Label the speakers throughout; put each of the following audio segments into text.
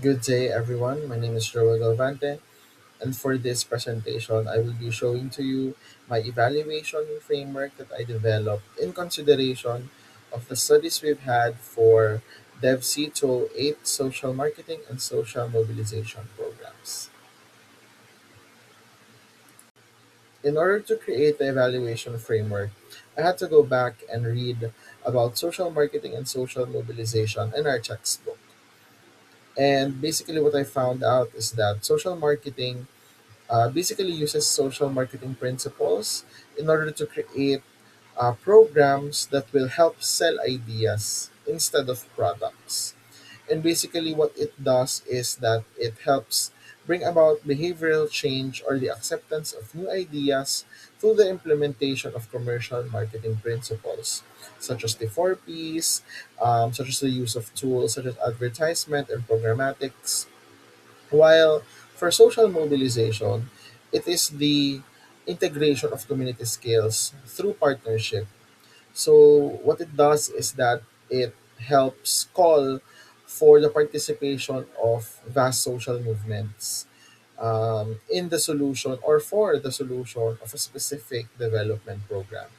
Speaker 1: Good day, everyone. My name is Joel Galvante, and for this presentation, I will be showing to you my evaluation framework that I developed in consideration of the studies we've had for DevC 8 social marketing and social mobilization programs. In order to create the evaluation framework, I had to go back and read about social marketing and social mobilization in our textbook. And basically, what I found out is that social marketing basically uses social marketing principles in order to create programs that will help sell ideas instead of products. And basically, what it does is that it helps bring about behavioral change or the acceptance of new ideas through the implementation of commercial marketing principles, such as the 4 Ps, such as the use of tools such as advertisement and programmatics, while for social mobilization, it is the integration of community skills through partnership. So what it does is that it helps call for the participation of vast social movements in the solution or for the solution of a specific development program.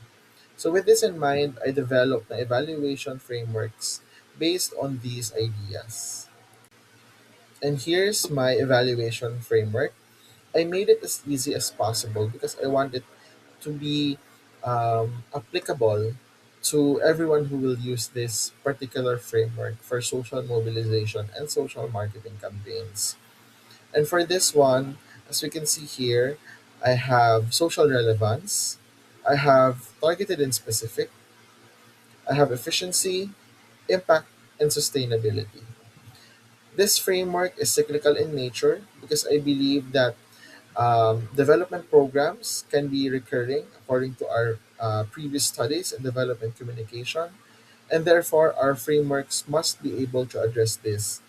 Speaker 1: So with this in mind, I developed the evaluation frameworks based on these ideas. And here's my evaluation framework. I made it as easy as possible because I want it to be applicable to everyone who will use this particular framework for social mobilization and social marketing campaigns. And for this one, as we can see here, I have social relevance, I have targeted and specific, I have efficiency, impact, and sustainability. This framework is cyclical in nature because I believe that development programs can be recurring according to our previous studies in development communication, and therefore our frameworks must be able to address this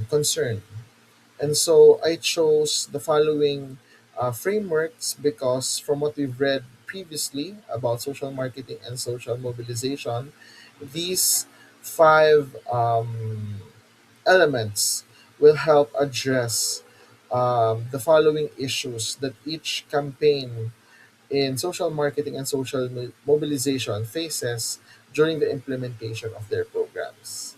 Speaker 1: concern. And so I chose the following frameworks because from what we've read previously about social marketing and social mobilization, these five elements will help address the following issues that each campaign in social marketing and social mobilization faces during the implementation of their programs.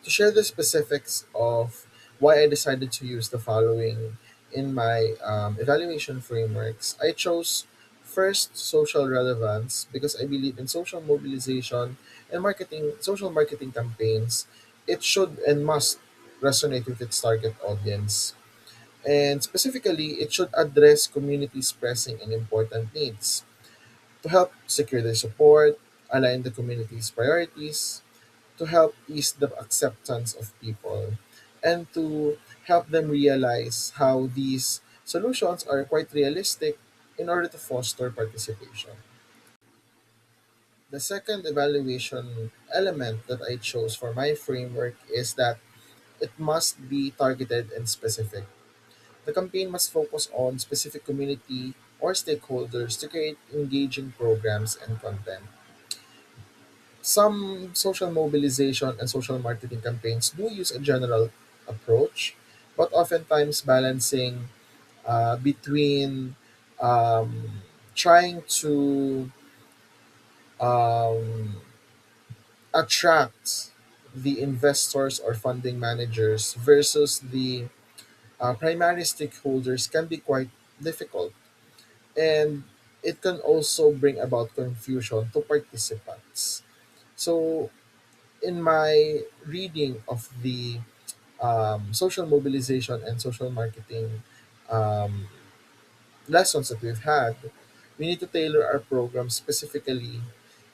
Speaker 1: To share the specifics of why I decided to use the following in my evaluation frameworks, I chose first social relevance because I believe in social mobilization and social marketing campaigns. It should and must resonate with its target audience. And specifically, it should address communities' pressing and important needs to help secure their support, align the community's priorities, to help ease the acceptance of people, and to help them realize how these solutions are quite realistic in order to foster participation. The second evaluation element that I chose for my framework is that it must be targeted and specific. The campaign must focus on specific community or stakeholders to create engaging programs and content. Some social mobilization and social marketing campaigns do use a general approach, but oftentimes balancing between trying to um, attract the investors or funding managers versus the primary stakeholders can be quite difficult. And it can also bring about confusion to participants. So, in my reading of the social mobilization and social marketing um, lessons that we've had, we need to tailor our program specifically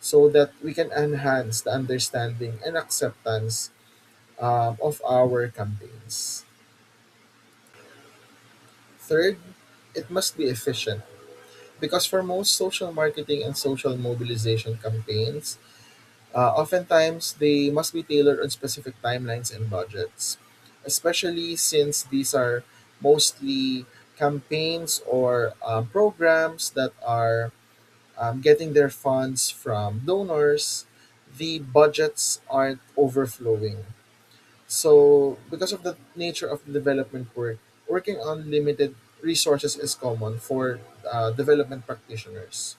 Speaker 1: so that we can enhance the understanding and acceptance of our campaigns. Third, it must be efficient because for most social marketing and social mobilization campaigns, oftentimes, they must be tailored on specific timelines and budgets, especially since these are mostly campaigns or programs that are getting their funds from donors. The budgets aren't overflowing. So, because of the nature of the development work, working on limited resources is common for development practitioners.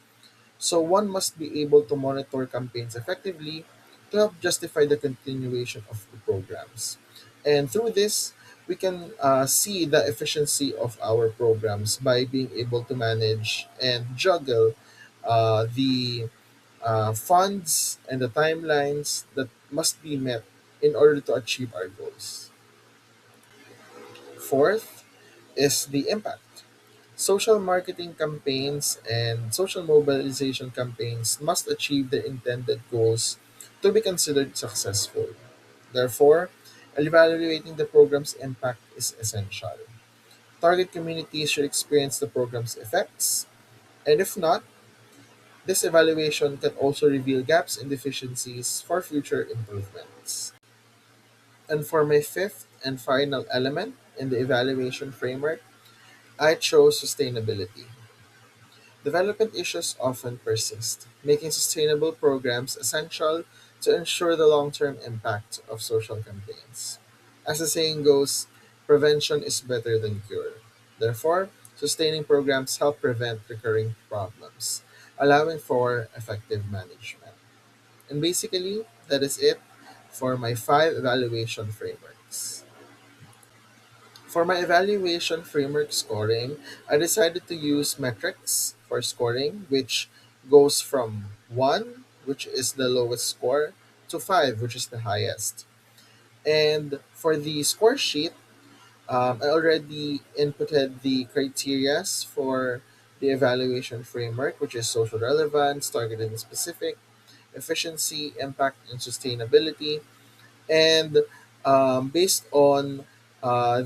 Speaker 1: So, one must be able to monitor campaigns effectively to help justify the continuation of the programs. And through this, we can see the efficiency of our programs by being able to manage and juggle the funds and the timelines that must be met in order to achieve our goals. Fourth is the impact. Social marketing campaigns and social mobilization campaigns must achieve the intended goals to be considered successful. Therefore, evaluating the program's impact is essential. Target communities should experience the program's effects, and if not, this evaluation can also reveal gaps and deficiencies for future improvements. And for my fifth and final element in the evaluation framework, I chose sustainability. Development issues often persist, making sustainable programs essential to ensure the long term impact of social campaigns. As the saying goes, prevention is better than cure. Therefore, sustaining programs help prevent recurring problems, allowing for effective management. And basically, that is it for my five evaluation frameworks. For my evaluation framework scoring, I decided to use metrics for scoring, which goes from 1, which is the lowest score, to 5, which is the highest. And for the score sheet, I already inputted the criterias for the evaluation framework, which is social relevance, targeted and specific, efficiency, impact, and sustainability. And based on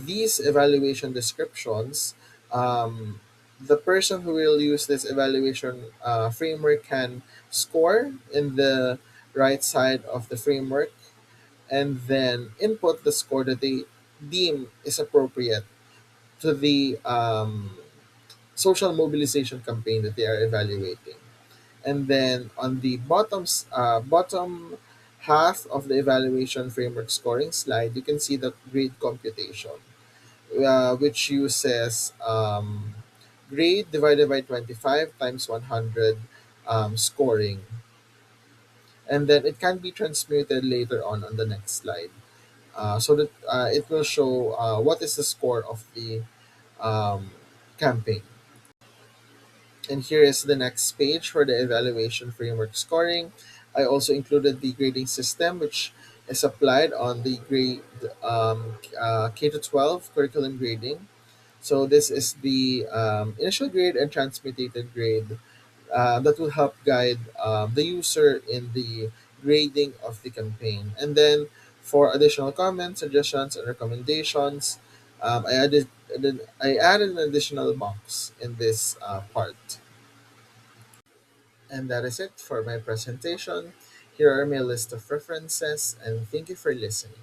Speaker 1: these evaluation descriptions, the person who will use this evaluation framework can score in the right side of the framework and then input the score that they deem is appropriate to the social mobilization campaign that they are evaluating. And then on the bottom half of the evaluation framework scoring slide, you can see the grade computation, which uses grade divided by 25 times 100 scoring. And then it can be transmuted later on the next slide. So that it will show what is the score of the um, campaign. And here is the next page for the evaluation framework scoring. I also included the grading system, which is applied on the grade K to 12 curriculum grading. So this is the initial grade and transmutated grade that will help guide the user in the grading of the campaign. And then for additional comments, suggestions, and recommendations, I added an additional box in this part. And that is it for my presentation. Here are my list of references, and thank you for listening.